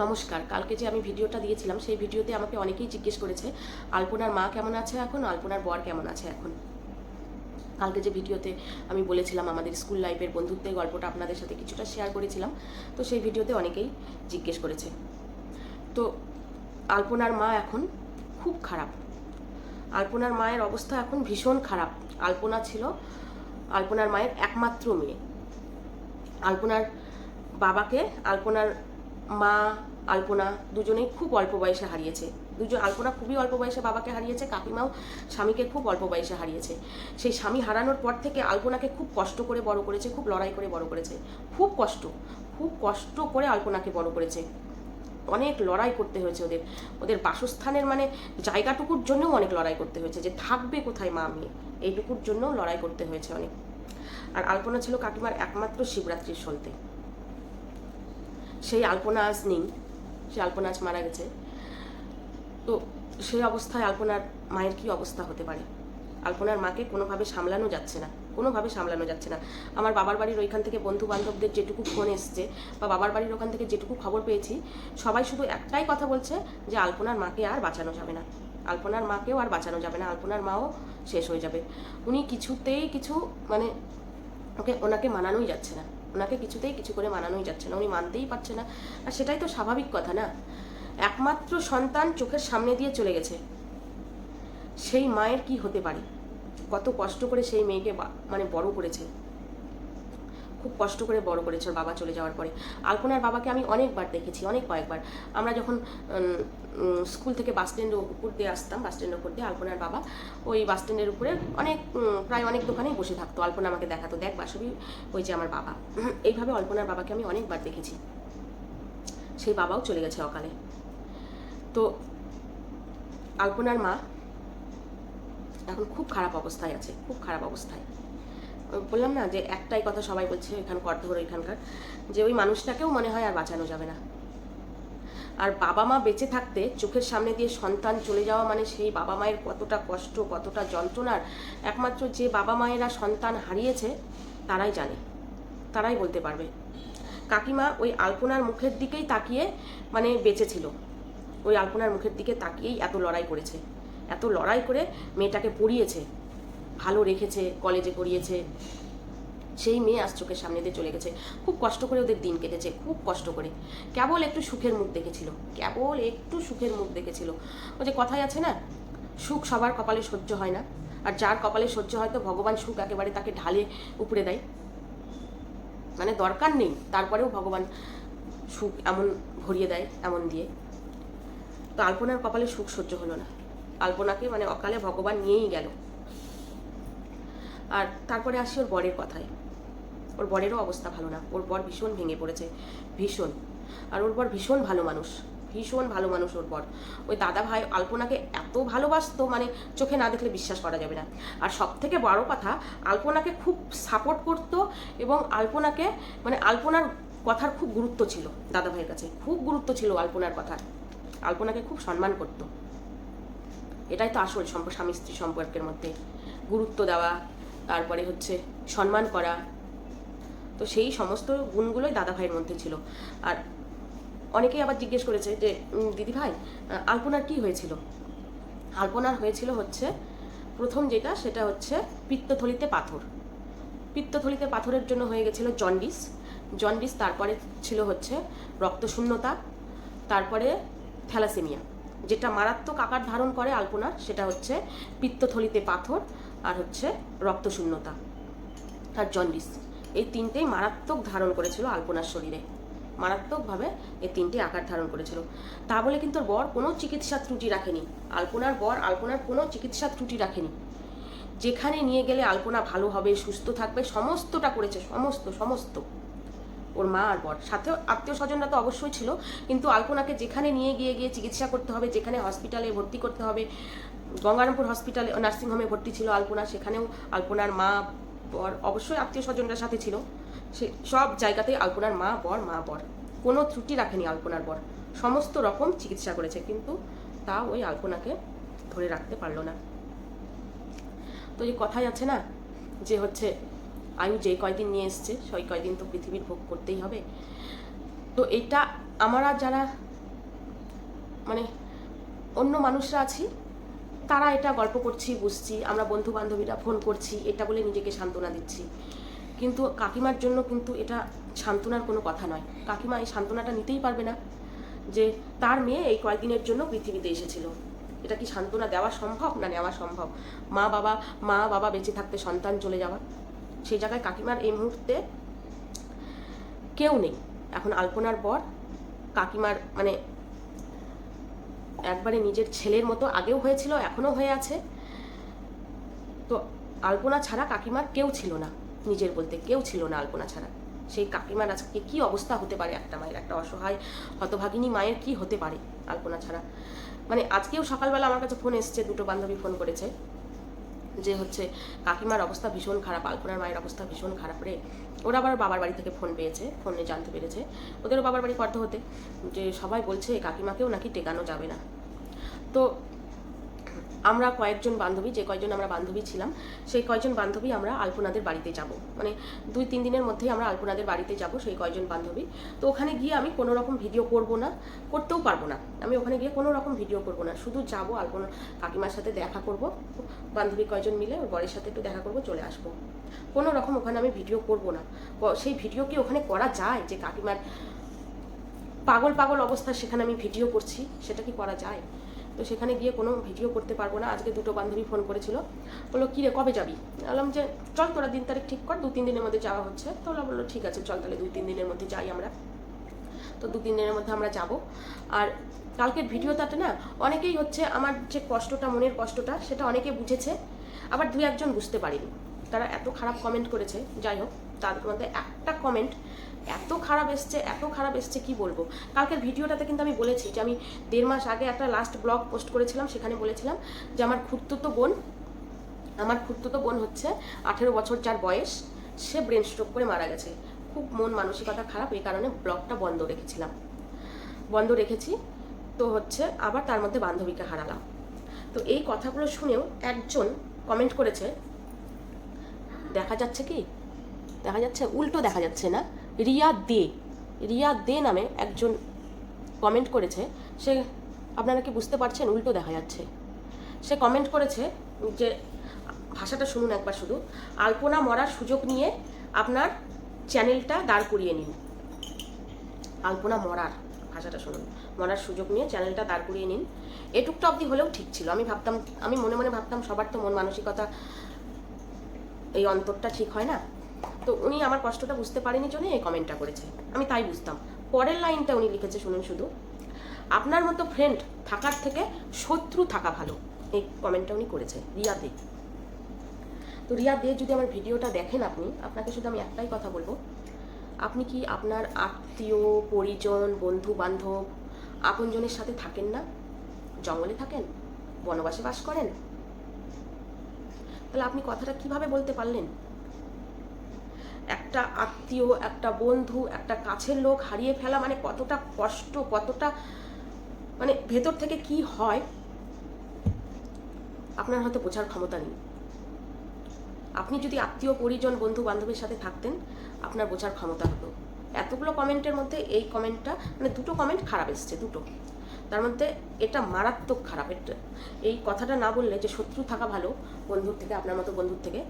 নমস্কার। কালকে যে আমি ভিডিওটা দিয়েছিলাম সেই ভিডিওতে আমাকে অনেকেই জিজ্ঞেস করেছে আলপনার মা কেমন আছে এখন, আলপনার বর কেমন আছে এখন। কালকে যে ভিডিওতে আমি বলেছিলাম আমাদের স্কুল লাইফের বন্ধুত্বের গল্পটা আপনাদের সাথে কিছুটা শেয়ার করেছিলাম, তো সেই ভিডিওতে অনেকেই জিজ্ঞেস করেছে। তো আলপনার মা এখন খুব খারাপ। আলপনার মায়ের অবস্থা এখন ভীষণ খারাপ। আলপনা ছিল আলপনার মায়ের একমাত্র মেয়ে। আলপনার বাবাকে আলপনার মা আলপনা দুজনেই খুব অল্প বয়সে হারিয়েছে। আলপনা খুবই অল্প বয়সে বাবাকে হারিয়েছে, কাকিমাও স্বামীকে খুব অল্প বয়সে হারিয়েছে। সেই স্বামী হারানোর পর থেকে আলপনাকে খুব কষ্ট করে বড় করেছে, খুব লড়াই করে বড় করেছে, খুব কষ্ট করে আলপনাকে বড় করেছে। অনেক লড়াই করতে হয়েছে ওদের বাসস্থানের মানে জায়গাটুকুর জন্যও অনেক লড়াই করতে হয়েছে, যে থাকবে কোথায় মা মেয়ে, এইটুকুর জন্যও লড়াই করতে হয়েছে অনেক। আর আলপনা ছিল কাকিমার একমাত্র শিবরাত্রির সলতে। সেই আলপনা আজ নেই, সে আলপনা আজ মারা গেছে। তো সেই অবস্থায় আলপনার মায়ের কি অবস্থা হতে পারে। আলপনার মাকে কোনোভাবে সামলানো যাচ্ছে না, আমার বাবার বাড়ির ওইখান থেকে বন্ধু বান্ধবদের যেটুকু ফোন এসছে বা বাবার বাড়ির ওখান থেকে যেটুকু খবর পেয়েছি, সবাই শুধু একটাই কথা বলছে যে আলপনার মাকে আর বাঁচানো যাবে না, আলপনার মাকেও আর বাঁচানো যাবে না, আলপনার মাও শেষ হয়ে যাবে। উনি কিছুতেই মানে ওনাকে মানানোই যাচ্ছে না, ওনাকে কিছুতেই কিছু করে মানানোই যাচ্ছে না, উনি মানতেই পারছে না। আর সেটাই তো স্বাভাবিক কথা না, একমাত্র সন্তান চোখের সামনে দিয়ে চলে গেছে, সেই মায়ের কি হতে পারে। কত কষ্ট করে সেই মেয়েকে মানে বড় করেছে, খুব কষ্ট করে বড় করেছে ওর বাবা চলে যাওয়ার পরে। আলপনার বাবাকে আমি অনেকবার দেখেছি, কয়েকবার। আমরা যখন স্কুল থেকে বাস স্ট্যান্ডের উপর দিয়ে আসতাম, বাস স্ট্যান্ডের উপর দিয়ে আলপনার বাবা ওই বাস স্ট্যান্ডের উপরে প্রায় অনেক দোকানেই বসে থাকতো। আলপনা আমাকে দেখাতো, দেখ বাসবি ওই যে আমার বাবা। এইভাবে আলপনার বাবাকে আমি অনেকবার দেখেছি। সেই বাবাও চলে গেছে অকালে। তো আলপনার মা এখন খুব খারাপ অবস্থায় আছে, খুব খারাপ অবস্থায়। বললাম না যে একটাই কথা সবাই বলছে এখানকার ওইখানকার, যে ওই মানুষটাকেও মনে হয় আর বাঁচানো যাবে না। আর বাবা মা বেঁচে থাকতে চোখের সামনে দিয়ে সন্তান চলে যাওয়া মানে সেই বাবা মায়ের কতটা কষ্ট, কতটা যন্ত্রণার, একমাত্র যে বাবা মায়েরা সন্তান হারিয়েছে তারাই জানে, তারাই বলতে পারবে। কাকিমা ওই আলপনার মুখের দিকেই তাকিয়ে মানে বেঁচে ছিল, ওই আলপনার মুখের দিকে তাকিয়েই এত লড়াই করেছে, এত লড়াই করে মেয়েটাকে পড়িয়েছে, ভালো রেখেছে, কলেজে পড়িয়েছে। সেই মেয়ে আজ চোখের সামনে দিয়ে চলে গেছে। খুব কষ্ট করে ওদের দিন কেটেছে, খুব কষ্ট করে। কেবল একটু সুখের মুখ দেখেছিল, ও যে কথাই আছে না, সুখ সবার কপালে সহ্য হয় না, আর যার কপালে সহ্য হয় তো ভগবান সুখ একেবারে তাকে ঢালে উপরে দেয়, মানে দরকার নেই তারপরেও ভগবান সুখ এমন ভরিয়ে দেয় এমন দিয়ে। তো আলপনার কপালে সুখ সহ্য হলো না, আলপনাকে মানে অকালে ভগবান নিয়েই গেল। আর তারপরে আসি ওর বরের কথায়। ওর বরেরও অবস্থা ভালো না, ওর বর ভীষণ ভেঙে পড়েছে, ভীষণ। আর ওর বর ভীষণ ভালো মানুষ, ওর বর। ওই দাদা ভাই আলপনাকে এত ভালোবাসতো মানে চোখে না দেখলে বিশ্বাস করা যাবে না। আর সব থেকে বড় কথা, আলপনাকে খুব সাপোর্ট করতো এবং আলপনাকে মানে আলপনার কথার খুব গুরুত্ব ছিল, দাদা ভাইয়ের কাছে খুব গুরুত্ব ছিল আলপনার কথার, আলপনাকে খুব সম্মান করতো। এটাই তো আসল স্বামী স্ত্রী সম্পর্কের মধ্যে গুরুত্ব দেওয়া, তারপরে হচ্ছে সম্মান করা। তো সেই সমস্ত গুণগুলোই দাদা ভাইয়ের মধ্যে ছিল। আর অনেকেই আবার জিজ্ঞেস করেছে যে দিদি ভাই আলপনার কি হয়েছিল। আলপনার হয়েছিল হচ্ছে প্রথম যেটা, সেটা হচ্ছে পিত্তথলিতে পাথর। পিত্তথলিতে পাথরের জন্য হয়ে গেছিল জন্ডিস, তারপরে ছিল হচ্ছে রক্তশূন্যতা, তারপরে থ্যালাসেমিয়া। যেটা মারাত্মক আকার ধারণ করে আলপনার সেটা হচ্ছে পিত্তথলিতে পাথর, আর হচ্ছে রক্তশূন্যতা আর জন্ডিস। এই তিনটেই মারাত্মক ধারণ করেছিল আলপনার শরীরে, মারাত্মকভাবে এই তিনটে আকার ধারণ করেছিল। তা বলে কিন্তু বর কোনো চিকিৎসা ত্রুটি রাখেনি, আলপনার কোনো চিকিৎসা ত্রুটি রাখেনি। যেখানে নিয়ে গেলে আলপনা ভালো হবে, সুস্থ থাকবে, সমস্তটা করেছে, সমস্ত ওর মা আর বর, সাথে আত্মীয় স্বজনরা তো অবশ্যই ছিল, কিন্তু আলপনাকে যেখানে নিয়ে গিয়ে চিকিৎসা করতে হবে, যেখানে হসপিটালে ভর্তি করতে হবে, গঙ্গারামপুর হসপিটালে নার্সিংহোমে ভর্তি ছিল আলপনা, সেখানেও আলপনার মা বর অবশ্যই আত্মীয় স্বজনরা সাথে ছিল, সে সব জায়গাতেই আলপনার মা বর কোনো ত্রুটি রাখেনি আলপনার বর, সমস্ত রকম চিকিৎসা করেছে, কিন্তু তা ওই আলপনাকে ধরে রাখতে পারলো না। তো এই কথাই আছে না যে হচ্ছে আয়ু যে কয়দিন নিয়ে এসছে সেই কয়দিন তো পৃথিবীর ভোগ করতেই হবে। তো এটা আমরা যারা মানে অন্য মানুষরা আছি, তারা এটা গল্প করছি, বুঝছি, আমরা বন্ধু বান্ধবীরা ফোন করছি, এটা বলে নিজেকে সান্ত্বনা দিচ্ছি। কিন্তু কাকিমার জন্য কিন্তু এটা সান্ত্বনার কোনো কথা নয়। কাকিমা এই সান্ত্বনাটা নিতেই পারবে না যে তার মেয়ে এই কয়েকদিনের জন্য পৃথিবীতে এসেছিল। এটা কি সান্ত্বনা দেওয়া সম্ভব না নেওয়া সম্ভব? মা বাবা বেঁচে থাকতে সন্তান চলে যাওয়া, সেই জায়গায় কাকিমার এই মুহূর্তে কেউ নেই। এখন আলপনার পর কাকিমার মানে একবারে নিজের ছেলের মতো আগেও হয়েছিল, এখনও হয়ে আছে। তো আলপনা ছাড়া কাকিমার কেউ ছিল না, নিজের বলতে কেউ ছিল না আলপনা ছাড়া। সেই কাকিমার আজকে কি অবস্থা হতে পারে, একটা মায়ের, একটা অসহায় হতভাগিনী মায়ের কি হতে পারে আলপনা ছাড়া। মানে আজকেও সকালবেলা আমার কাছে ফোন এসছে, দুটো বান্ধবী ফোন করেছে যে হচ্ছে কাকিমার অবস্থা ভীষণ খারাপ, আলপনার মায়ের অবস্থা ভীষণ খারাপ রে। ওরা আবার বাবার বাড়ি থেকে ফোন পেয়েছে, ফোনে জানতে পেরেছে ওদেরও বাবার বাড়ি করতে হতে, যে সবাই বলছে কাকিমাকেও নাকি টেকানো যাবে না। তো আমরা কয়েকজন বান্ধবী, যে কয়েকজন আমরা বান্ধবী ছিলাম, সেই কয়েকজন বান্ধবী আমরা আলপনাদের বাড়িতে যাব, মানে 2-3 দিনের মধ্যেই আমরা আলপনাদের বাড়িতে যাব, সেই কয়েকজন বান্ধবী। তো ওখানে গিয়ে আমি কোনো রকম ভিডিও করব না, করতেও পারবো না। আমি ওখানে গিয়ে কোনো রকম ভিডিও করব না, শুধু যাব আলপনা কাকিমার সাথে দেখা করব, বান্ধবী কয়েকজন মিলে ওর বরের সাথে একটু দেখা করব, চলে আসবো। কোনো রকম ওখানে আমি ভিডিও করব না। সেই ভিডিও কি ওখানে করা যায় যে কাকিমার পাগল অবস্থা সেখানে আমি ভিডিও করছি, সেটা কি করা যায়? তো সেখানে গিয়ে কোনো ভিডিও করতে পারবো না। আজকে দুটো বান্ধবী ফোন করেছিল, বললো কী রে কবে যাবি? বললাম যে চল তোরা দিন তারিখ ঠিক কর, 2-3 দিনের মধ্যে যাওয়া হচ্ছে। তো ওরা বললো ঠিক আছে চল তাহলে 2-3 দিনের মধ্যে যাই আমরা। তো 2-3 দিনের মধ্যে আমরা যাব। আর কালকের ভিডিওটাতে না অনেকেই হচ্ছে আমার যে কষ্টটা, মনের কষ্টটা, সেটা অনেকে বুঝেছে, আবার 2-1জন বুঝতে পারেনি। তারা এত খারাপ কমেন্ট করেছে, যাই হোক তাদের মধ্যে একটা কমেন্ট এত খারাপ এসছে কি বলবো। কালকের ভিডিওটাতে কিন্তু আমি বলেছি যে আমি 1.5 মাস আগে একটা লাস্ট ব্লগ পোস্ট করেছিলাম, সেখানে বলেছিলাম যে আমার খুড়তুতো বোন হচ্ছে 18 বছর যার বয়স, সে ব্রেন স্ট্রোক করে মারা গেছে। খুব মন মানসিকতা খারাপ, এই কারণে ব্লগটা বন্ধ রেখেছি। তো হচ্ছে আবার তার মধ্যে বান্ধবীকে হারালাম। তো এই কথাগুলো শুনেও একজন কমেন্ট করেছে, দেখা যাচ্ছে কি, দেখা যাচ্ছে উল্টো দেখা যাচ্ছে না, রিয়া দে নামে একজন কমেন্ট করেছে। সে, আপনারা কি বুঝতে পারছেন, উল্টো দেখা যাচ্ছে। সে কমেন্ট করেছে যে, ভাষাটা শুনুন একবার শুধু, আলপনা মরার সুযোগ নিয়ে আপনার চ্যানেলটা দাঁড় করিয়ে নিন। আলপনা মরার, ভাষাটা শুনুন, মরার সুযোগ নিয়ে চ্যানেলটা দাঁড় করিয়ে নিন। এটুকটা অবধি হলেও ঠিক ছিল। আমি মনে মনে ভাবতাম সবার তো মন মানসিকতা, এই অন্তরটা ঠিক হয় না। তো উনি আমার কষ্টটা বুঝতে পারেনি জন্য এই কমেন্টটা করেছে, আমি তাই বুঝতাম। পরের লাইনটা উনি লিখেছে শুনুন শুধু, আপনার মতো ফ্রেন্ড থাকার থেকে শত্রু থাকা ভালো। এই কমেন্টটা উনি করেছে রিয়া দে। তো রিয়া দে যদি আমার ভিডিওটা দেখেন আপনি, আপনাকে শুধু আমি একটাই কথা বলবো, আপনি কি আপনার আত্মীয় পরিজন বন্ধু বান্ধব আপনজনের সাথে থাকেন না? জঙ্গলে থাকেন, বনবাসে বাস করেন? তাহলে আপনি কথাটা কিভাবে বলতে পারলেন? একটা আত্মীয়, একটা বন্ধু, একটা কাছের লোক হারিয়ে ফেলা মানে কতটা কষ্ট, কতটা মানে ভেতর থেকে কি হয় আপনার হয়তো বোঝার ক্ষমতা নেই। আপনি যদি আত্মীয় পরিজন বন্ধু বান্ধবের সাথে থাকতেন, আপনার বোঝার ক্ষমতা হতো। এতগুলো কমেন্টের মধ্যে এই কমেন্টটা, মানে 2টো কমেন্ট খারাপ এসছে, 2টো, তার মধ্যে এটা মারাত্মক খারাপ। এই কথাটা না বললে যে শত্রু থাকা ভালো বন্ধুর থেকে, আপনার মতো বন্ধুর থেকে,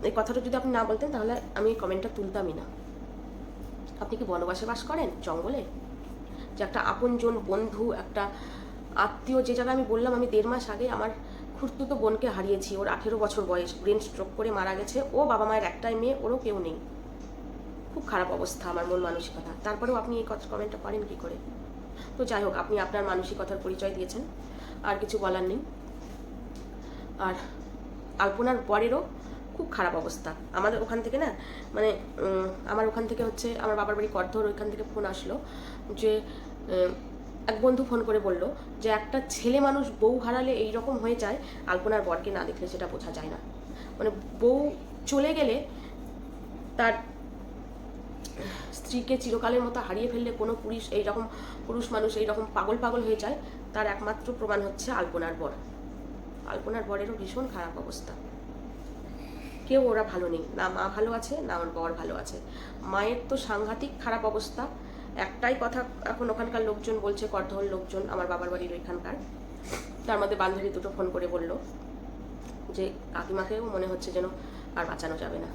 এই কথাটা যদি আপনি না বলতেন তাহলে আমি এই কমেন্টটা তুলতামই না। আপনি কি বনবাসে বাস করেন, জঙ্গলে? যে একটা আপনজন বন্ধু, একটা আত্মীয়, যে জায়গায় আমি বললাম আমি 1.5 মাস আগে আমার খুড়তুতো বোনকে হারিয়েছি, ওর 18 বছর বয়স, ব্রেন স্ট্রোক করে মারা গেছে। ও বাবা মায়ের একটাই মেয়ে, ওরও কেউ নেই। খুব খারাপ অবস্থা আমার মন মানসিকতা, তারপরেও আপনি এই কমেন্টটা করেন কি করে? তো যাই হোক, আপনি আপনার মানসিকতার পরিচয় দিয়েছেন, আর কিছু বলার নেই। আর আলপনার বরেরও খুব খারাপ অবস্থা। আমাদের ওখান থেকে না, মানে আমার ওখান থেকে হচ্ছে আমার বাবার বাড়ি করধর, ওইখান থেকে ফোন আসলো যে এক বন্ধু ফোন করে বলল যে একটা ছেলে মানুষ বউ হারালে এইরকম হয়ে যায়, আলপনার বরকে না দেখলে সেটা বোঝা যায় না। মানে বউ চলে গেলে তার স্ত্রীকে চিরকালের মতো হারিয়ে ফেললে কোনো পুরুষ মানুষ এইরকম পাগল হয়ে যায়, তার একমাত্র প্রমাণ হচ্ছে আলপনার বর। আলপনার বরেরও ভীষণ খারাপ অবস্থা। কেউ ওরা ভালো নেই, না মা ভালো আছে না ওর বর ভালো আছে। মায়ের তো সাংঘাতিক খারাপ অবস্থা, একটাই কথা এখন ওখানকার লোকজন বলছে, করতহল লোকজন, আমার বাবার বাড়ির ওইখানকার, তার মধ্যে বান্ধবী দুটো ফোন করে বলল যে কাকিমাকেও মনে হচ্ছে যেন আর বাঁচানো যাবে না,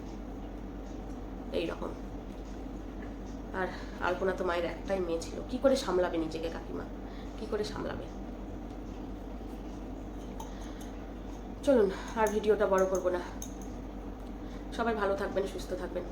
এই রকম। আর আলপনা তো মায়ের একটাই মেয়ে ছিল, কি করে সামলাবে নিজেকে কাকিমা, কি করে সামলাবে? চলুন আর ভিডিওটা বড় করব না, সবাই ভালো থাকবেন, সুস্থ থাকবেন।